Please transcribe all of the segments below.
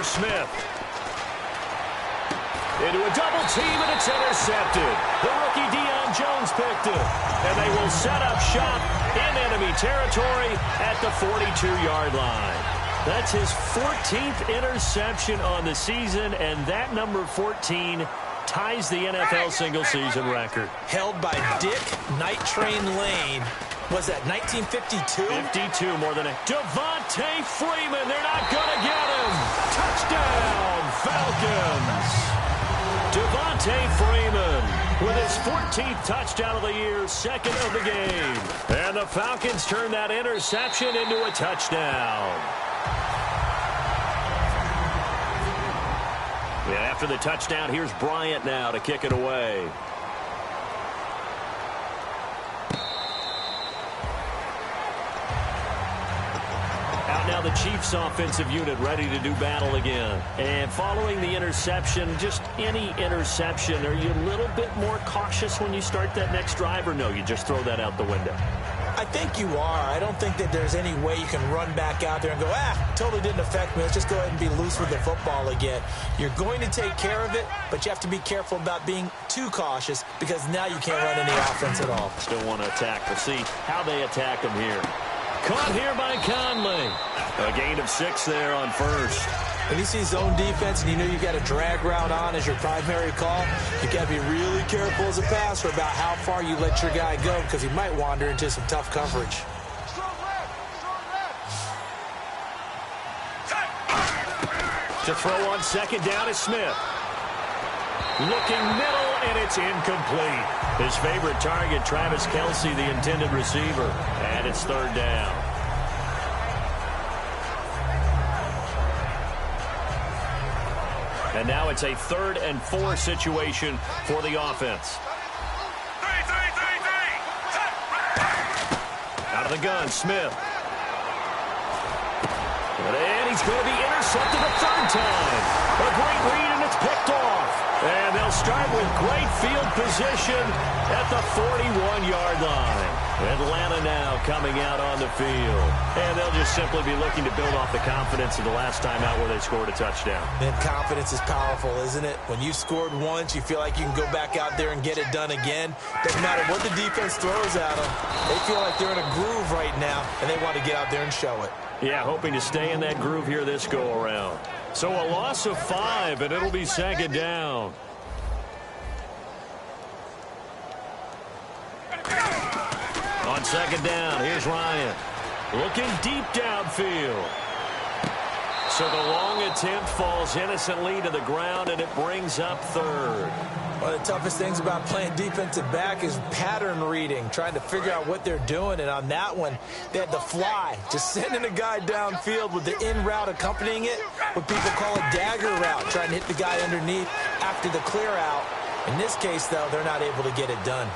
Here's Smith. Into a double team, and it's intercepted. The rookie Deion Jones picked it. And they will set up shop in enemy territory at the 42-yard line. That's his 14th interception on the season, and that number 14 ties the NFL single-season record. Held by Dick Night Train Lane. Was that 1952? 52, more than a... Devontae Freeman, they're not going to get him. Touchdown, Falcons. Devontae Freeman with his 14th touchdown of the year, second of the game. And the Falcons turn that interception into a touchdown. Yeah, after the touchdown, here's Bryant now to kick it away. Out now the Chiefs offensive unit ready to do battle again. And following the interception, just any interception, are you a little bit more cautious when you start that next drive, or no, you just throw that out the window? I think you are. I don't think that there's any way you can run back out there and go, totally didn't affect me. Let's just go ahead and be loose with the football again. You're going to take care of it, but you have to be careful about being too cautious because now you can't run any offense at all. Still want to attack. We'll see how they attack them here. Caught here by Conley. A gain of 6 there on first. When you see zone defense and you know you've got a drag route on as your primary call, you got to be really careful as a passer about how far you let your guy go because he might wander into some tough coverage. To throw on second down is Smith. Looking middle, and it's incomplete. His favorite target, Travis Kelce, the intended receiver. And it's third down. And now it's a 3rd and 4 situation for the offense. Out of the gun, Smith. And he's going to be intercepted a 3rd time. A great read, and it's picked off. And they'll start with great field position at the 41-yard line. Atlanta now coming out on the field. And they'll just simply be looking to build off the confidence of the last time out where they scored a touchdown. And confidence is powerful, isn't it? When you scored once, you feel like you can go back out there and get it done again. Doesn't matter what the defense throws at them. They feel like they're in a groove right now, and they want to get out there and show it. Yeah, hoping to stay in that groove here this go-around. So a loss of 5, and it'll be second down. On second down, here's Ryan. Looking deep downfield. So the long attempt falls innocently to the ground, and it brings up 3rd. One of the toughest things about playing defensive back is pattern reading, trying to figure out what they're doing. And on that one, they had the fly, just sending a guy downfield with the in route accompanying it, what people call a dagger route, trying to hit the guy underneath after the clear out. In this case, though, they're not able to get it done.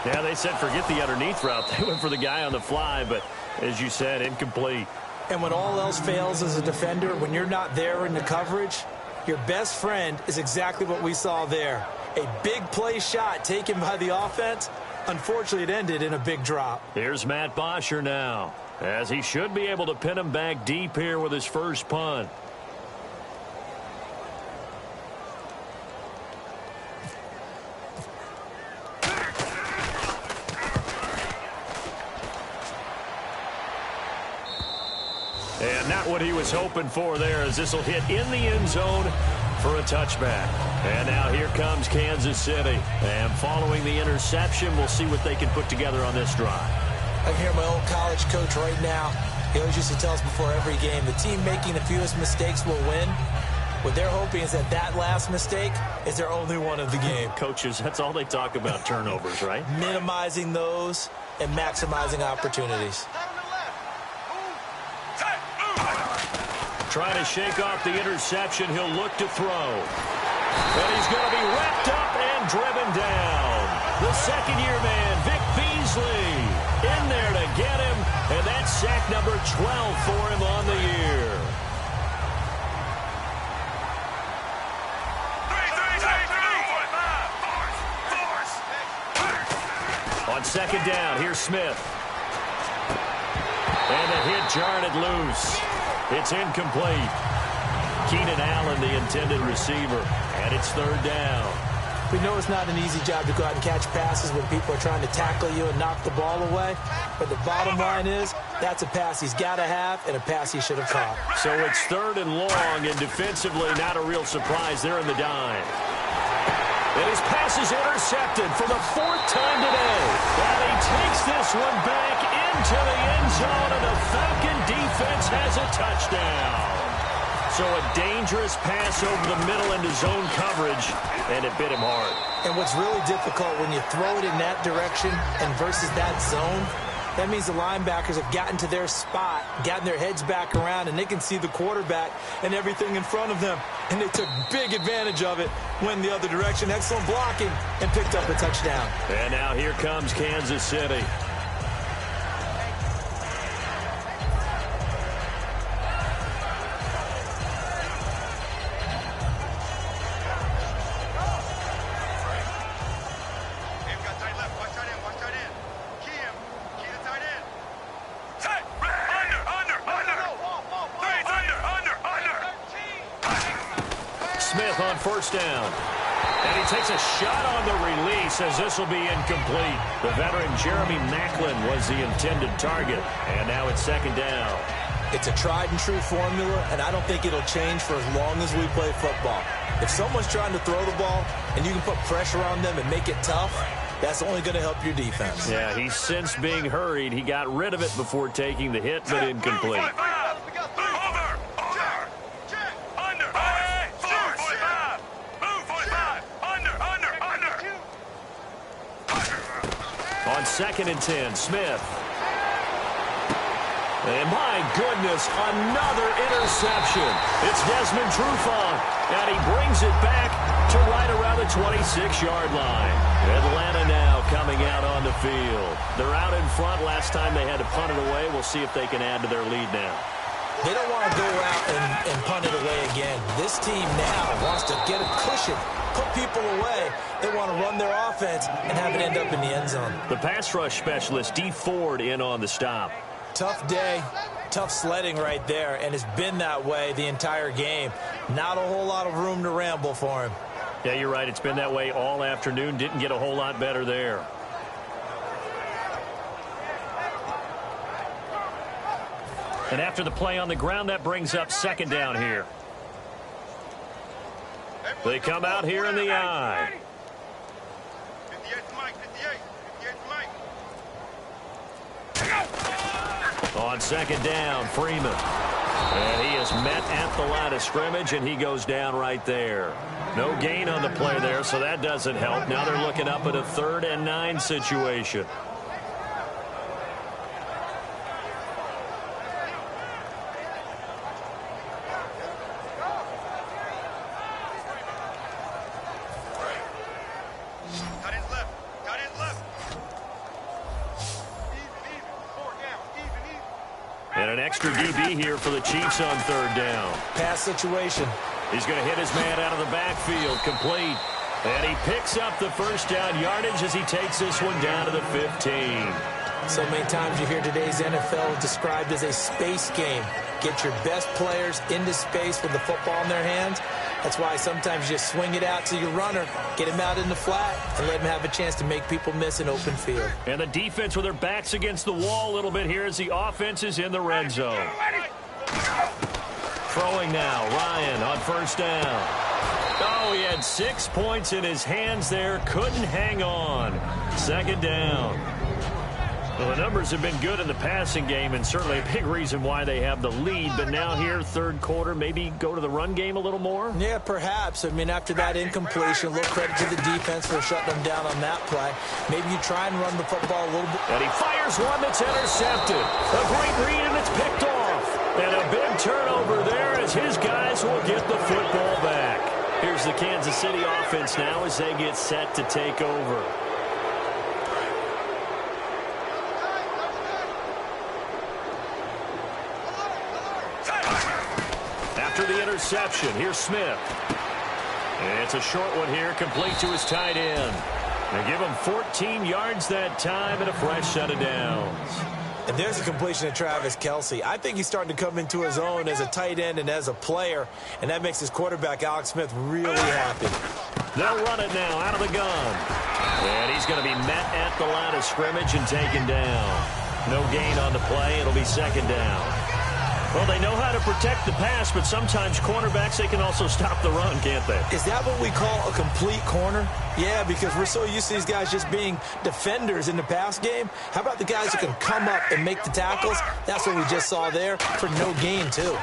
Yeah, they said forget the underneath route. They went for the guy on the fly, but as you said, incomplete. And when all else fails as a defender, when you're not there in the coverage, your best friend is exactly what we saw there. A big play shot taken by the offense. Unfortunately, it ended in a big drop. Here's Matt Bosher now, as he should be able to pin him back deep here with his first punt. And not what he was hoping for there, as this will hit in the end zone for a touchback. And now here comes Kansas City. And following the interception, we'll see what they can put together on this drive. I hear my old college coach right now. He always used to tell us before every game, the team making the fewest mistakes will win. What they're hoping is that that last mistake is their only one of the game. Coaches, that's all they talk about, turnovers, right? Minimizing those and maximizing opportunities. Trying to shake off the interception. He'll look to throw. And he's going to be wrapped up and driven down. The second-year man, Vic Beasley, in there to get him. And that's sack number 12 for him on the year. On second down, here's Smith. And the hit jarred it loose. It's incomplete. Keenan Allen, the intended receiver, and it's third down. We know it's not an easy job to go out and catch passes when people are trying to tackle you and knock the ball away. But the bottom line is, that's a pass he's got to have and a pass he should have caught. So it's third and long, and defensively not a real surprise. They're in the dime. And his pass is intercepted for the fourth time today. And he takes this one back into the end zone, and the Falcon defense has a touchdown. So a dangerous pass over the middle into zone coverage, and it bit him hard. And what's really difficult when you throw it in that direction and versus that zone, that means the linebackers have gotten to their spot, gotten their heads back around, and they can see the quarterback and everything in front of them. And they took big advantage of it, went the other direction, excellent blocking, and picked up a touchdown. And now here comes Kansas City. Smith on first down. And he takes a shot on the release as this will be incomplete. The veteran Jeremy Maclin was the intended target. And now it's second down. It's a tried and true formula, and I don't think it'll change for as long as we play football. If someone's trying to throw the ball and you can put pressure on them and make it tough, that's only going to help your defense. Yeah, he's since being hurried. He got rid of it before taking the hit, but incomplete. On 2nd and 10, Smith. And my goodness, another interception. It's Desmond Trufant, and he brings it back to right around the 26-yard line. Atlanta now coming out on the field. They're out in front. Last time they had to punt it away. We'll see if they can add to their lead now. They don't want to go out and punt it away again. This team now wants to get a cushion, put people away. They want to run their offense and have it end up in the end zone. The pass rush specialist, D. Ford, in on the stop. Tough day, tough sledding right there, and it's been that way the entire game. Not a whole lot of room to ramble for him. Yeah, you're right. It's been that way all afternoon. Didn't get a whole lot better there. And after the play on the ground, that brings up second down here. They come out here in the I. On second down, Freeman. And he is met at the line of scrimmage, and he goes down right there. No gain on the play there, so that doesn't help. Now they're looking up at a 3rd and 9 situation. And an extra DB here for the Chiefs on 3rd down. Pass situation. He's going to hit his man out of the backfield, complete. And he picks up the first down yardage as he takes this one down to the 15. So many times you hear today's NFL described as a space game. Get your best players into space with the football in their hands. That's why sometimes you just swing it out to your runner, get him out in the flat, and let him have a chance to make people miss an open field. And the defense with their backs against the wall a little bit here as the offense is in the red zone. Throwing now, Ryan on first down. Oh, he had 6 points in his hands there, couldn't hang on. Second down. Well, the numbers have been good in the passing game, and certainly a big reason why they have the lead. But now here, 3rd quarter, maybe go to the run game a little more? Yeah, perhaps. I mean, after that incompletion, a little credit to the defense for shutting them down on that play. Maybe you try and run the football a little bit. And he fires one that's intercepted. A great read, and it's picked off. And a big turnover there as his guys will get the football back. Here's the Kansas City offense now as they get set to take over. After the interception, here's Smith. And it's a short one here, complete to his tight end. They give him 14 yards that time and a fresh set of downs. And there's a completion to Travis Kelce. I think he's starting to come into his own as a tight end and as a player, and that makes his quarterback, Alex Smith, really happy. They'll run it now out of the gun. And he's going to be met at the line of scrimmage and taken down. No gain on the play. It'll be second down. Well, they know how to protect the pass, but sometimes cornerbacks, they can also stop the run, can't they? Is that what we call a complete corner? Yeah, because we're so used to these guys just being defenders in the pass game. How about the guys who can come up and make the tackles? That's what we just saw there for no gain, too.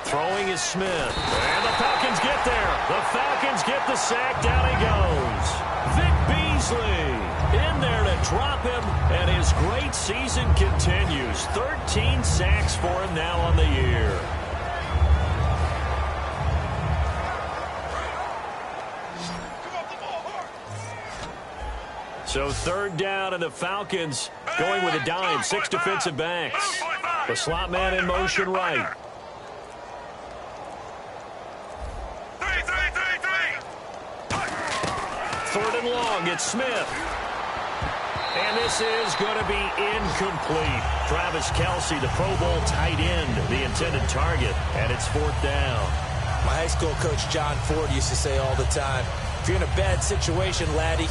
Throwing is Smith. And the Falcons get there. The Falcons get the sack. Down he goes. Vic Beasley in there to drop him, and his great season continues. 13 sacks for him now on the year. So third down, and the Falcons going with a dime. 6 defensive backs. The slot man in motion right. Third and long, it's Smith. And this is going to be incomplete. Travis Kelce, the Pro Bowl tight end, the intended target, and it's fourth down. My high school coach, John Ford, used to say all the time, if you're in a bad situation, laddie,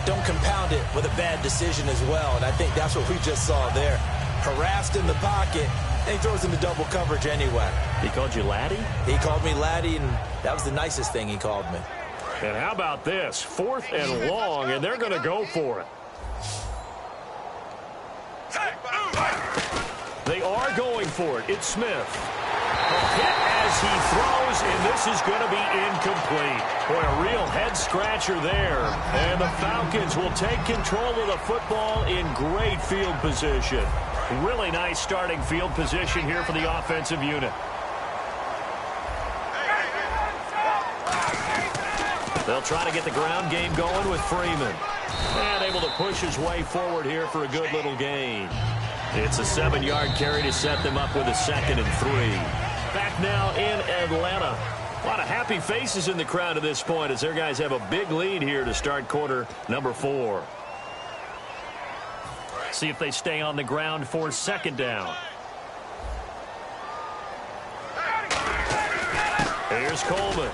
don't compound it with a bad decision as well. And I think that's what we just saw there. Harassed in the pocket, and he throws into double coverage anyway. He called you laddie? He called me laddie, and that was the nicest thing he called me. And how about this? Fourth and long, and they're going to go for it. They are going for it. It's Smith. A hit as he throws, and this is going to be incomplete. Boy, a real head-scratcher there. And the Falcons will take control of the football in great field position. Really nice starting field position here for the offensive unit. They'll try to get the ground game going with Freeman. And able to push his way forward here for a good little gain. It's a 7-yard carry to set them up with a 2nd and 3. Back now in Atlanta. A lot of happy faces in the crowd at this point as their guys have a big lead here to start quarter number 4. See if they stay on the ground for second down. Here's Coleman.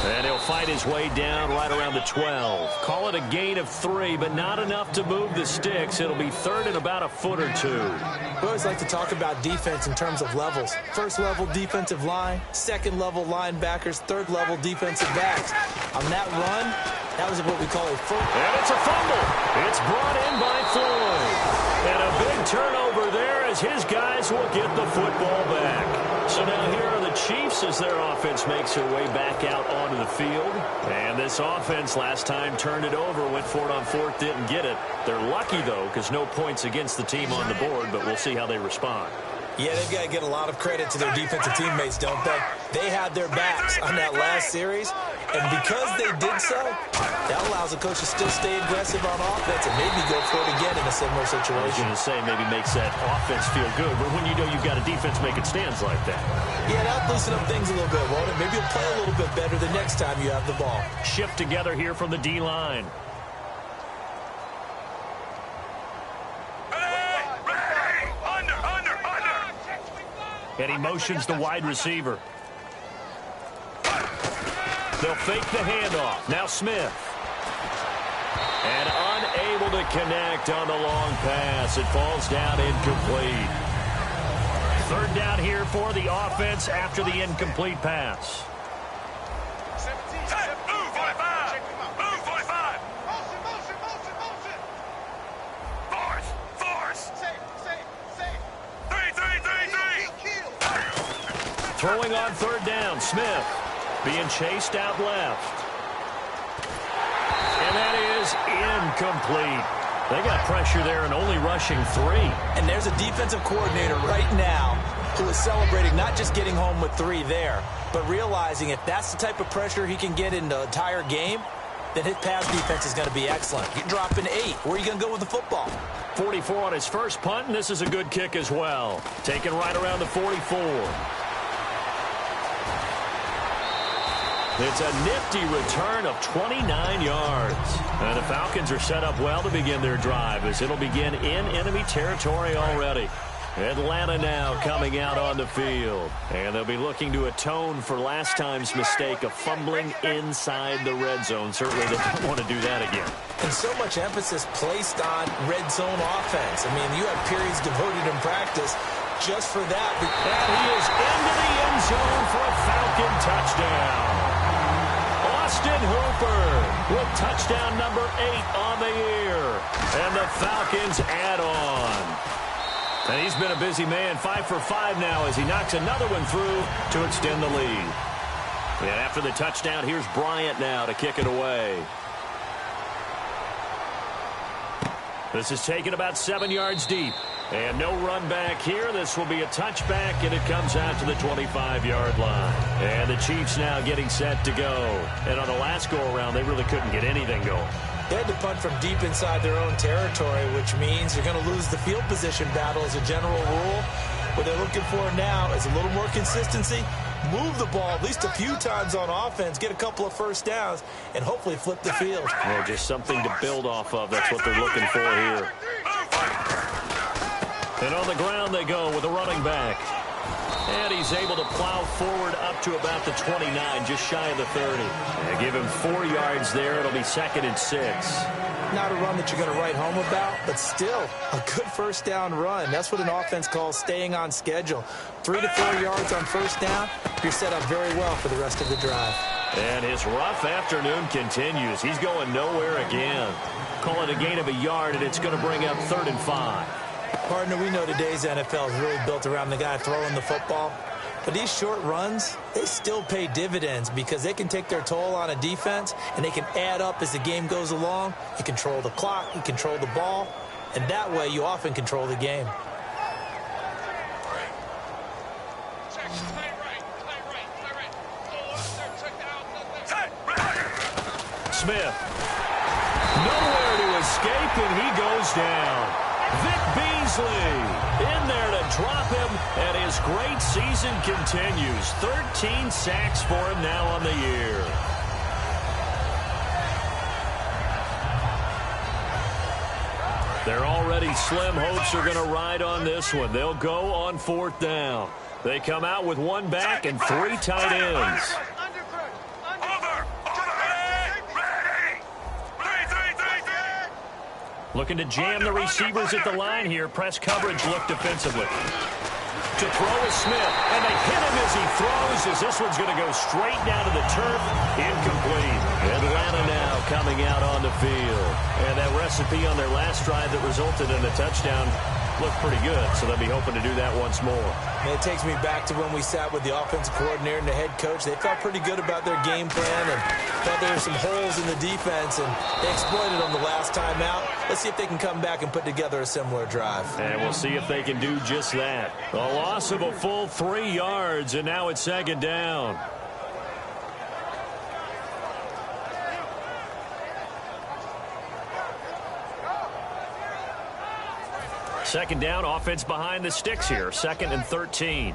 And he'll fight his way down right around the 12. Call it a gain of 3, but not enough to move the sticks. It'll be third and about a foot or 2. We always like to talk about defense in terms of levels. First level defensive line, second level linebackers, third level defensive backs. On that run, that was what we call a full. And it's a fumble. It's brought in by Floyd. And a big turnover there as his guys will get the football back. So now here are the Chiefs as their offense makes their way back out onto the field. And this offense last time turned it over, went for it on fourth, didn't get it. They're lucky, though, because no points against the team on the board, but we'll see how they respond. Yeah, they've got to get a lot of credit to their defensive teammates, don't they? They had their backs on that last series, and because they did so, that allows the coach to still stay aggressive on offense and maybe go for it again in a similar situation. I was going to say maybe makes that offense feel good, but when you know you've got a defense making stands like that. Yeah, that'll loosen up things a little bit, won't it? Maybe you'll play a little bit better the next time you have the ball. Shift together here from the D-line. And he motions the wide receiver. They'll fake the handoff. Now Smith. And unable to connect on the long pass. It falls down incomplete. Third down here for the offense after the incomplete pass. Throwing on third down, Smith being chased out left. And that is incomplete. They got pressure there and only rushing 3. And there's a defensive coordinator right now who is celebrating not just getting home with 3 there, but realizing if that's the type of pressure he can get in the entire game, then his pass defense is going to be excellent. You're dropping 8. Where are you going to go with the football? 44 on his first punt, and this is a good kick as well. Taken right around the 44. It's a nifty return of 29 yards. And the Falcons are set up well to begin their drive as it'll begin in enemy territory already. Atlanta now coming out on the field. And they'll be looking to atone for last time's mistake of fumbling inside the red zone. Certainly they don't want to do that again. And so much emphasis placed on red zone offense. I mean, you have periods devoted in practice just for that. And he is into the end zone for a Falcon touchdown. Austin Hooper with touchdown number 8 on the year. And the Falcons add on. And he's been a busy man, 5 for 5 now as he knocks another one through to extend the lead. And after the touchdown, here's Bryant now to kick it away. This is taken about 7 yards deep. And no run back here. This will be a touchback, and it comes out to the 25-yard line. And the Chiefs now getting set to go. And on the last go-around, they really couldn't get anything going. They had to punt from deep inside their own territory, which means you're going to lose the field position battle as a general rule. What they're looking for now is a little more consistency, move the ball at least a few times on offense, get a couple of first downs, and hopefully flip the field. Well, just something to build off of. That's what they're looking for here. And on the ground they go with a running back. And he's able to plow forward up to about the 29, just shy of the 30. And give him 4 yards there. It'll be 2nd and 6. Not a run that you're going to write home about, but still a good first down run. That's what an offense calls staying on schedule. 3 to 4 yards on first down, you're set up very well for the rest of the drive. And his rough afternoon continues. He's going nowhere again. Call it a gain of a yard, and it's going to bring up 3rd and 5. Partner, we know today's NFL is really built around the guy throwing the football. But these short runs, they still pay dividends because they can take their toll on a defense, and they can add up as the game goes along. You control the clock, you control the ball, and that way you often control the game. Smith. Nowhere to escape, and he goes down. Vic Beasley in there to drop him, and his great season continues. 13 sacks for him now on the year. They're already slim hopes are going to ride on this one. They'll go on 4th down. They come out with 1 back and 3 tight ends. Looking to jam the receivers at the line here. Press coverage look defensively. To throw is Smith, and they hit him as he throws, as this one's going to go straight down to the turf. Incomplete. Atlanta now coming out on the field. And that recipe on their last drive that resulted in a touchdown looked pretty good, so they'll be hoping to do that once more. And it takes me back to when we sat with the offensive coordinator and the head coach. They felt pretty good about their game plan and thought there were some holes in the defense, and they exploited them the last time out. Let's see if they can come back and put together a similar drive. And we'll see if they can do just that. A loss of a full 3 yards, and now it's 2nd down. Second down, offense behind the sticks here. 2nd and 13.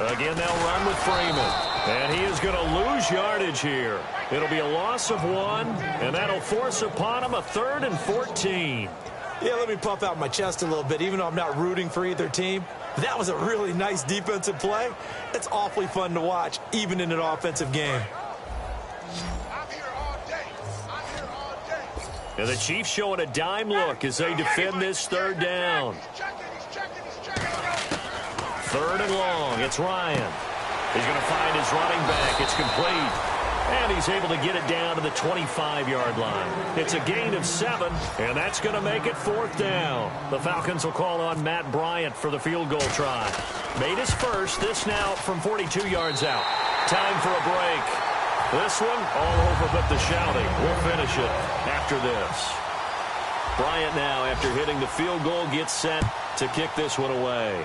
Again, they'll run with Freeman. And he is going to lose yardage here. It'll be a loss of 1, and that'll force upon him a 3rd and 14. Yeah, let me puff out my chest a little bit, even though I'm not rooting for either team. That was a really nice defensive play. It's awfully fun to watch, even in an offensive game. And the Chiefs showing a dime look as they defend this 3rd down. 3rd and long. It's Ryan. He's going to find his running back. It's complete. And he's able to get it down to the 25-yard line. It's a gain of 7, and that's going to make it 4th down. The Falcons will call on Matt Bryant for the field goal try. Made his first. This now from 42 yards out. Time for a break. This one all over but the shouting. We'll finish it after this. Bryant now, after hitting the field goal, gets set to kick this one away.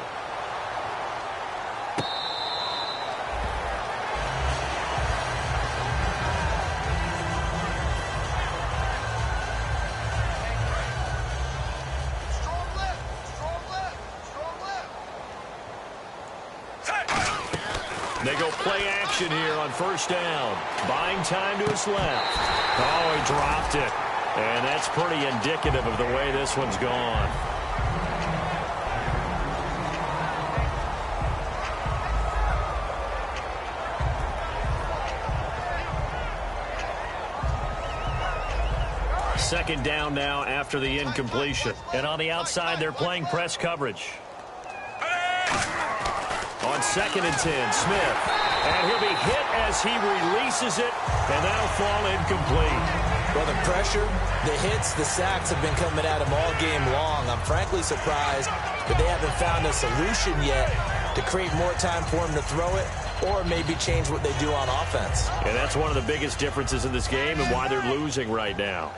They go play action here on first down. Buying time to his left. Oh, he dropped it. And that's pretty indicative of the way this one's gone. Second down now after the incompletion. And on the outside, they're playing press coverage. On 2nd and 10, Smith. And he'll be hit as he releases it, and that'll fall incomplete. Well, the pressure, the hits, the sacks have been coming at him all game long. I'm frankly surprised that they haven't found a solution yet to create more time for him to throw it or maybe change what they do on offense. And that's one of the biggest differences in this game and why they're losing right now.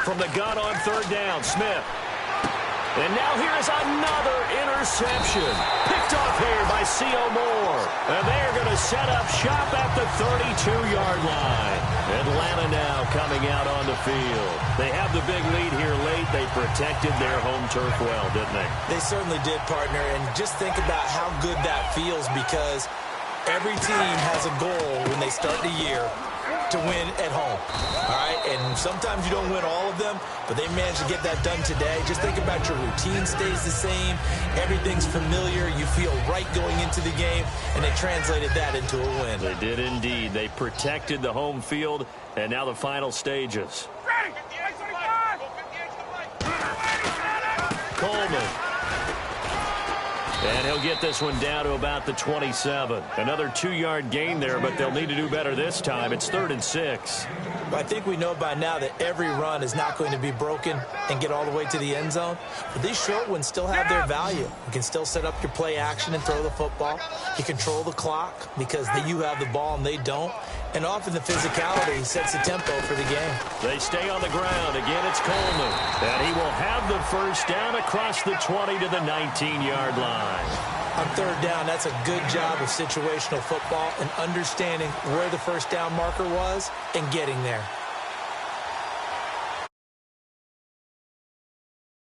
From the gun on 3rd down, Smith. And now here is another interception. Picked off here by C.O. Moore. And they're going to set up shop at the 32-yard line. Atlanta now coming out on the field. They have the big lead here late. They protected their home turf well, didn't they? They certainly did, partner. And just think about how good that feels, because every team has a goal when they start the year to win at home. All right, and sometimes you don't win all of them, but they managed to get that done today. Just think about your routine stays the same. Everything's familiar. You feel right going into the game, and they translated that into a win. They did indeed. They protected the home field, and now the final stages. Coleman. And he'll get this one down to about the 27. Another 2-yard gain there, but they'll need to do better this time. It's 3rd and 6. I think we know by now that every run is not going to be broken and get all the way to the end zone. But these short ones still have their value. You can still set up your play action and throw the football. You control the clock because you have the ball and they don't. And often the physicality sets the tempo for the game. They stay on the ground. Again, it's Coleman. And he will have the first down across the 20 to the 19-yard line. On 3rd down, that's a good job of situational football and understanding where the first down marker was and getting there.